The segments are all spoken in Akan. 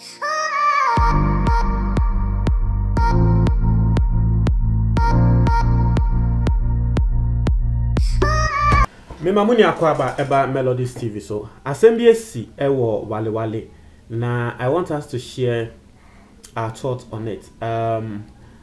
Me mamuni akwaba eba Melodies TV so assembliesi ewo wale na I want us to share our thoughts on it.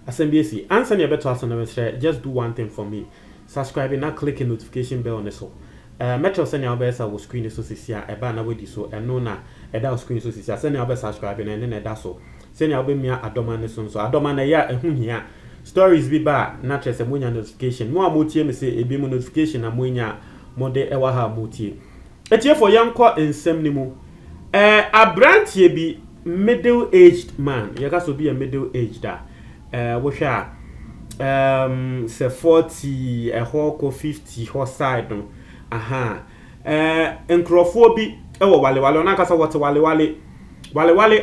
Assembliesi answer your better answer. Just do one thing for me. Subscribe and click the notification bell on the so. Metro send your best will screen so sia eba na wedi so eno na eda screen so sia send your best subscribe and then eda so. Send your be me adoma ne so adoma na ya ehu hia. Stories be ba na trese munya notification. Mo amotie me say ebi mo notification na munya mode ewa ha mutie. Etie for yanko ensem ni mu. Abrantie bi middle aged man. Yaka so be a middle aged da. Wo hwa say 40 ko 50 ho side no. Aha. Enkrofo bi ewo wale ona kasa wote wale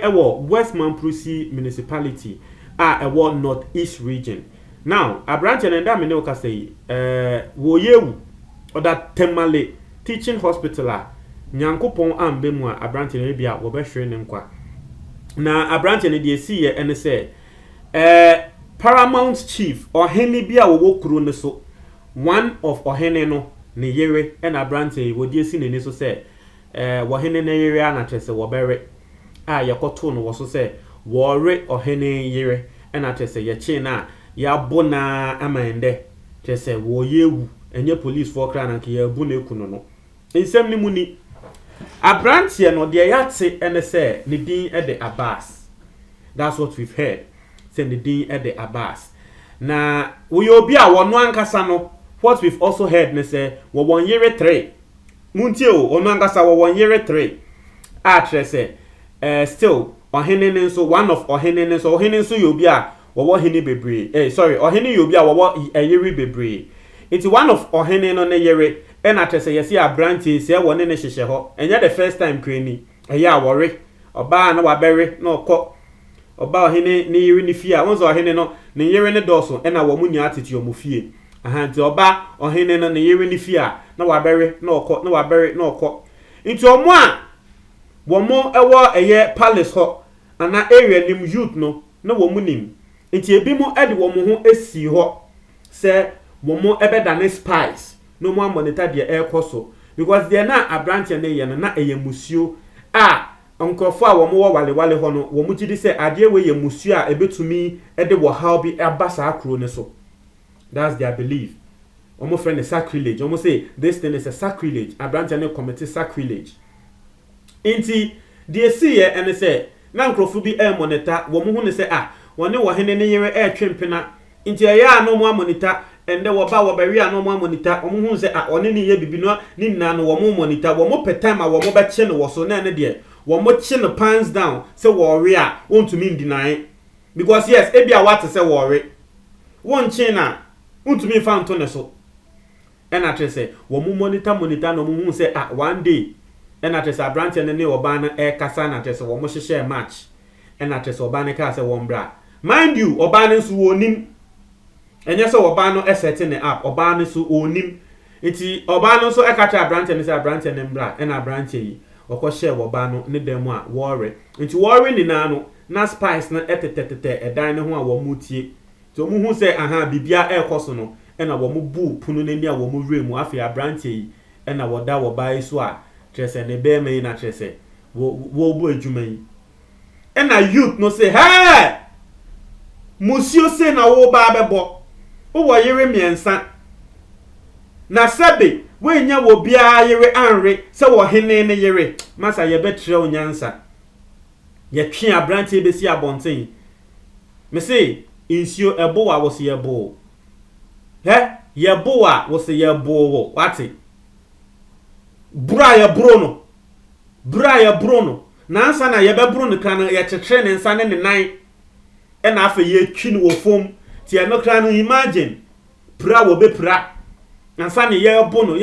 ewo West Mamprusi municipality ewo North East region. Now, Abrantie nda me ne okasa yi wo yewu oda Temale teaching hospital Nyankopon ambe mu Abrantie ne bia wo behwe ne nkwa. Na Abrantie ne de si ye ene se Paramount Chief ohene bia wo kuro ne so one of ohene no ne yere and Abrantie wo de si ne so se wo hene ne yere ana twese wo bere yakoto no wo so se wo re ohene yere and atwese ye chi na ya bona amande twese wo yewu enye police for kra na ke ya bu na ekunu no ensem ni muni Abrantie no de yate ene se ne din e de Abbas. That's what we've heard. Say ne din e de Abbas. Na we obi a wono ankasa no what we've also heard ne say wo 1 year 3 muntie o ono ankasa wo 1 year 3 twese still ohene ne so one of ohene ne so ohene so yobi a wo hene bebre sorry ohene yobi a wo yeri bebre. It's one of ohene no ne yere and atese yesi Abrantie se wone ne hyehye ho enya the first time krani eya awore oba na wabere na okọ oba ohene ne yere ne fie a wonzo ohene no ne yere ne doso na wo mu nya atete omofie aha nti oba ohene no ne yere ne fie a na wabere na okọ na wabere na okọ nti omo a wo mo ewo eye palace ho ana area nim youth no na wo mu nim nti ebi mo ede wo mo ho esi ho se wo mo ebeda ne spies no more monitor the air coso because they na Abrantie na ye na eye musuo nkrofo a wo mo wale ho no wo mu gidi se ade we ye musuo a ebetumi ede wo how bi abasa akro ne so. That's their belief. Omo friend is sacrilege. Omo say this thing is a sacrilege. Abrantie na commit sacrilege. Inti de see ye and say na nkrofo bi monitor wo mo hu ne se wone wo hene ne yere twempena inti ya no mo monitor ende wo ba wo bari ano mo monitor omo hu se one ne ye bibi no ni nna no wo mo monitor wo mo petam wo mo ba che no wo so na ne de wo mo che no pants down se wo re a ontumi ndinai because yes e bia what se wo re won che na ontumi fa nto ne so ena tre se wo mo monitor no mo hu se one day ena tre se Abrantie ne oba na kasa na tre se wo mo hyehye match ena tre se oba ne ka se wo mbra mind you oba ne so wonim enye so oba no setting it up oba no so onim enti oba no so ekatra Abrantie ne say Abrantie ne mbra na Abrantie yi okọ share oba no ne dem a worry enti worry ni na no na spice na etetetete edan ne ho a wo mutie ti o mu hu say aha bibia ekoso no na wo mu bu punu ne ni a wo mu remu afi Abrantie yi na wo da wo bai so a trese ne be me na trese wo bu adwuma yi na youth no say hey musio say na wo ba bebo wo yere miensa na sabe we nya wo bia yere anre se wo hene ne yere masa ye betre onyansa ye twe Abrantie besi abonten me say insio ebo wa wo se ebo ye bo wa wo se ye bo wati bra ya brono na ansa na ye be brono kan ye chetre ne nsa ne nan e na afa ye twi no wo fom ti e no kra no imagine pra wo be pra ansa ne ye bono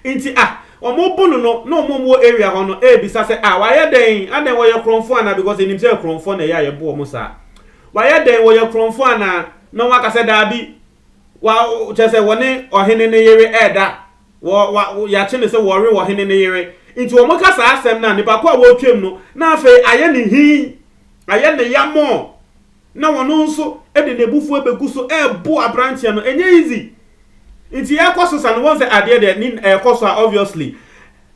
nti omo bono no omo mo area ho no e bisa se wa ye den aden wo ye kronfo ana because enim se kronfo na ye bo omo sa wa ye den wo ye kronfo ana no waka se da bi wa chese woni ohene ne yere eda wo ya chene se wo re wo hene ne yere into wo moka sa asem na nipa ko a wo twem no na afa aye ne hi aye ne yamo na wono nso e de nebufu ebegu so bo abranche no enye easy nti ya kwaso san won say ade de ni kwaso obviously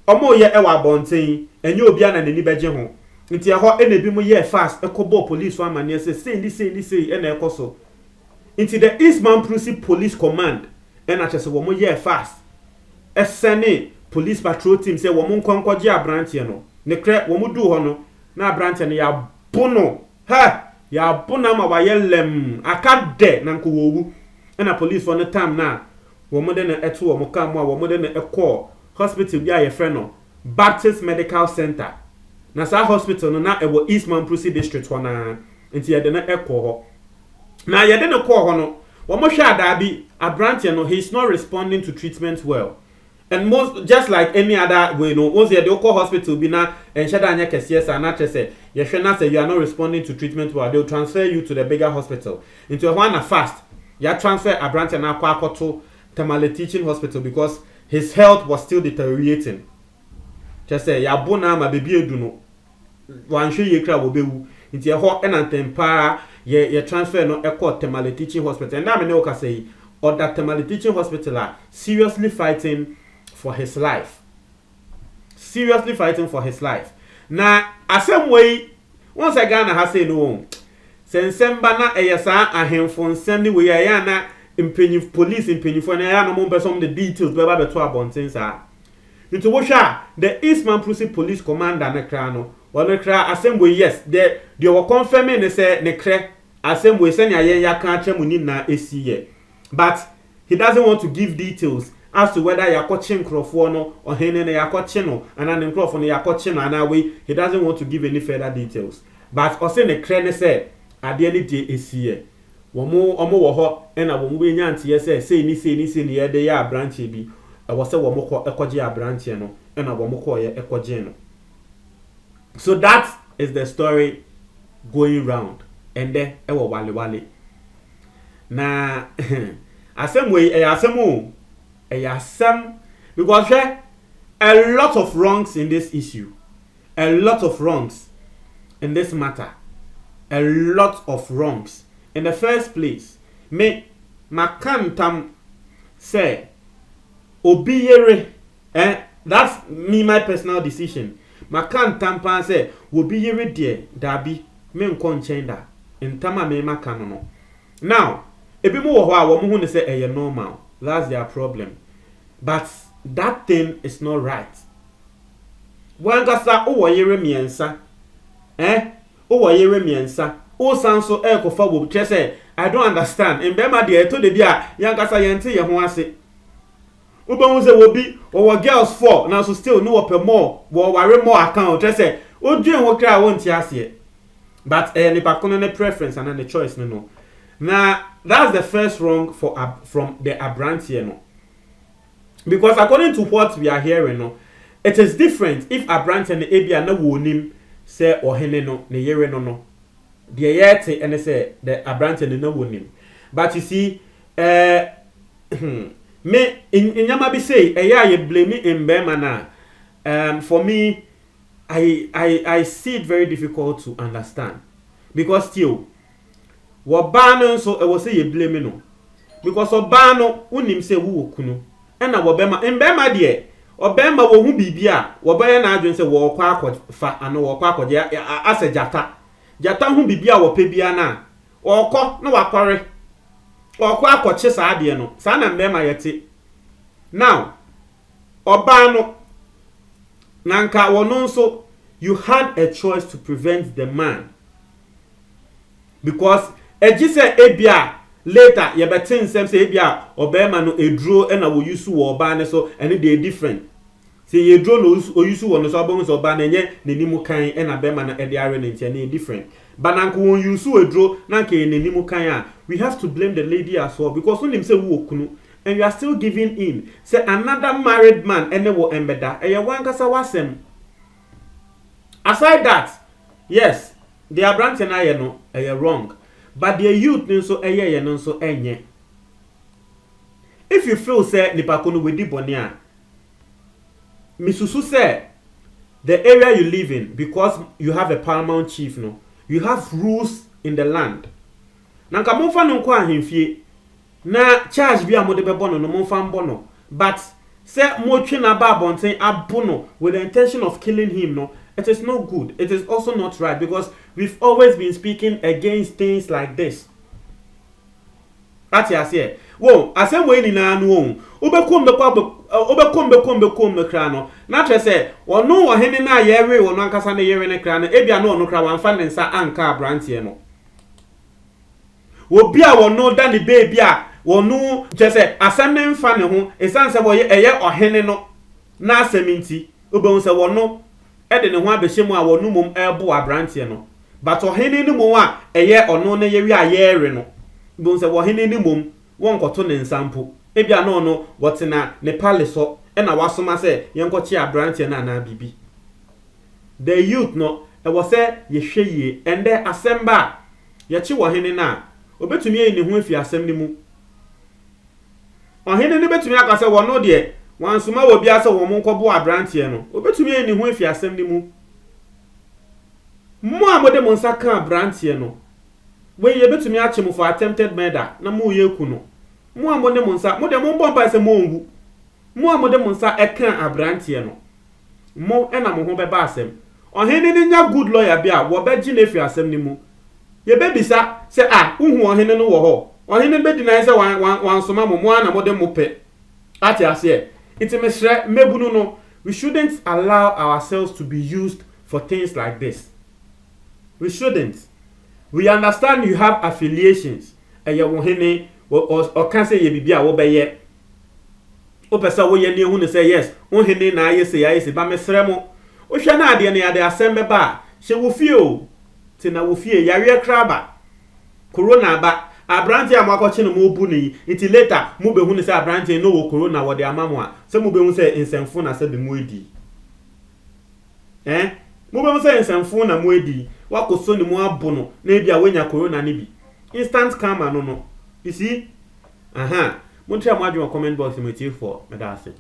omo ye e wa bonten enye obi ana nani beje ho nti ho e na bi mu ye fast ekobo police one man say e na ekoso nti the Eastman Prusi Police Command e na chese wo mo ye fast esene police patrol team say wo mo nkonkwaje abranche no ne kre wo mo du ho no na abranche no ya bono ha ya bona ma wa yelem akade na nko wowu na police for no time na wo mo de na eto wo mo ka mo a wo mo de na ekọ hospital bi aye frɛ no Baptist Medical Center na sa hospital no na ewo Eastman Prusi district ho na nti ye de na ekọ ho na ye de na kọ ho no wo mo hwa adabi abranche no he's not responding to treatment well. And most just like any other way, no, once you go hospital, be na and shada anya kesiye sa na say you say you are not responding to treatment well, they'll transfer you to the bigger hospital. Into a one fast, you transfer a branch and aqua to Tamale Teaching Hospital because his health was still deteriorating. Just say ya bona ma baby eduno. Wan show ye kra wo bewu. Into a ho enantempa ye transfer no echo Tamale Teaching Hospital. And na me ne o say or that Tamale Teaching Hospital are seriously fighting for his life. Seriously fighting for his life. Na asem way once again na ha say no. Sensemba na eyesa ahemfo nsem ni we ya na impenyi police impenyifo na ya no mo be some the details be ba beto abonten sa. Nti wo hwa the Eastman Prusi Police Commander na kra no. Wo kra asem way yes they were confirming ne say ne kra asem way say ya kan atwam ni na esiye. But he doesn't want to give details as to whether yakoche nkrofo no or hene na yakoche no and an nkrofo no yakoche no and way he doesn't want to give any further details. But also ne kra ne say ade ni de esiye omo wo ho na wo mu enya ntie say ni ye de ya branch bi e wo say wo mo ko ekoje a branch no na wo mo ko ye ekoje no. So that is the story going round and there e wo wale na asem we asem because a lot of wrongs in this issue, a lot of wrongs in this matter, a lot of wrongs. In the first place, me makantam say obiyere that's me my personal decision. Makantam pan say obiyere die dabi me nkon chenda ntama me makano no. Now ebi mo wo ho a wo mo hu ne say eye normal. That's their problem. But that thing is not right. Wangasa o woyere miensa. O woyere miensa. O sanso kofa wo say I don't understand. In bema de to de bia yankasa yente ye ho ase. Oba say wo bi wo girls 4 now so still no ope more wo ware more account say o dwen wo kra wo nti ase. But ni bakono ne preference and the choice no. Now that's the first wrong from the Abrantie no. Because according to what we are hearing no, it is different if Abrantie and Abia na wonim say ohene no ne yere no. The yete and say the Abrantie no wonim. But you see me in yama be say you blame me in Bema na for me I see it very difficult to understand because still wobano so e wo say ye blame no because obano unim say wo kunu e na wobema embema de obema wo hu bibia wobaye na adwen say wo kwa akfa ano wo kwa akje ase jata hu bibia wo pe bia na okọ na wakware okọ akọche sa ade no sa na mbema yete now obano nanka wono so you had a choice to prevent the man because ejise ebia later ye betin sem say ebia obema no edro na wo yusu wo oba ne so ene dey different say ye edro no oyusu wo no so abon so oba na nye nenimu kan na bema na ede are ne ntia na different bananko won yusu edro na nke nenimu kan a we have to blame the lady as well because when him say wo okunu and you are still giving in say another married man ene wo embeda e ye wan kasa wasem. Aside that, yes, the Abrantie na ye no e wrong. But the youth nso eye no nso enye. If you feel say nipa kono we di bone a misusu say the area you live in, because you have a paramount chief, no, you have rules in the land. Na nka momfa no nkɔ ahemfie na charge bi a mode bɛbɔ no momfa mbɔ no, but say motwe na ba abonten abo no with the intention of killing him, no, it is not good. It is also not right, because we've always been speaking against things like this. Ati ase wo asem we ni na no obekom kra no na tre se ono wo hene na yewe wo no ankasa na yewe ne kra no ebia no ono kra wanfa ne nsa anka abrantie no wo bia wo no da ne baby a wo no je se asem ne mfa ne ho esan se wo eye ohene no na aseminti obehun se wo no e de ne ho abehye a wo no mom ebo abrantie no, but ohene ni mom a eye ono na yewe a yere no bonse wo hene ni mom won koto ne nsampo ebia no no wotena ne palace so e na wasoma se yenkochi abrantie na na bibi. The youth no e wo se ye hweye ende asemba ye chi wo hene na obetumi ye ne ho afi asem ni mu. Ohene ni betumi aka se wo no de wansoma wo bia se wo monkobo abrantie no obetumi ye ne ho afi asem ni mu. Mo amode mo nsa kan abrantie no we ye betumi ache mo for attempted murder na mo ye ku no, mo amode mo nsa mo de mo bomba se mo ongu, mo amode mo nsa ekan abrantie no mo na mo ho beba asem. Ohene ni nya good lawyer bia wo be gi na fi asem ni mu ye be bisa se uhu ohene no wo ho ohene be deny se wan soma mo na mo de mo pe ati ase itimesre mebunu no. We shouldn't allow ourselves to be used for things like this. We shouldn't. We understand you have affiliations. Eye wo hene or can say ye bibia wo beye. O pesa wo ye ne hu ne say yes, wo hene na aye say ba mesre mo. O hwe na ade ne ade asembe ba, hye wo fie o. Ti na wo fie yare kraba. Corona ba, abranti amakoche no mo bu ni. Iti later mo be hu ne say abranti no wo corona wo de amamo a. Se mo be hu say ensemfo na se be mo edi. Mo be hu say ensemfo na mo edi. Wakoso ni mo abono na ebia wenya corona ni bi instant karma no. You see, mo try mo adwo comment box mo tie for me da ase.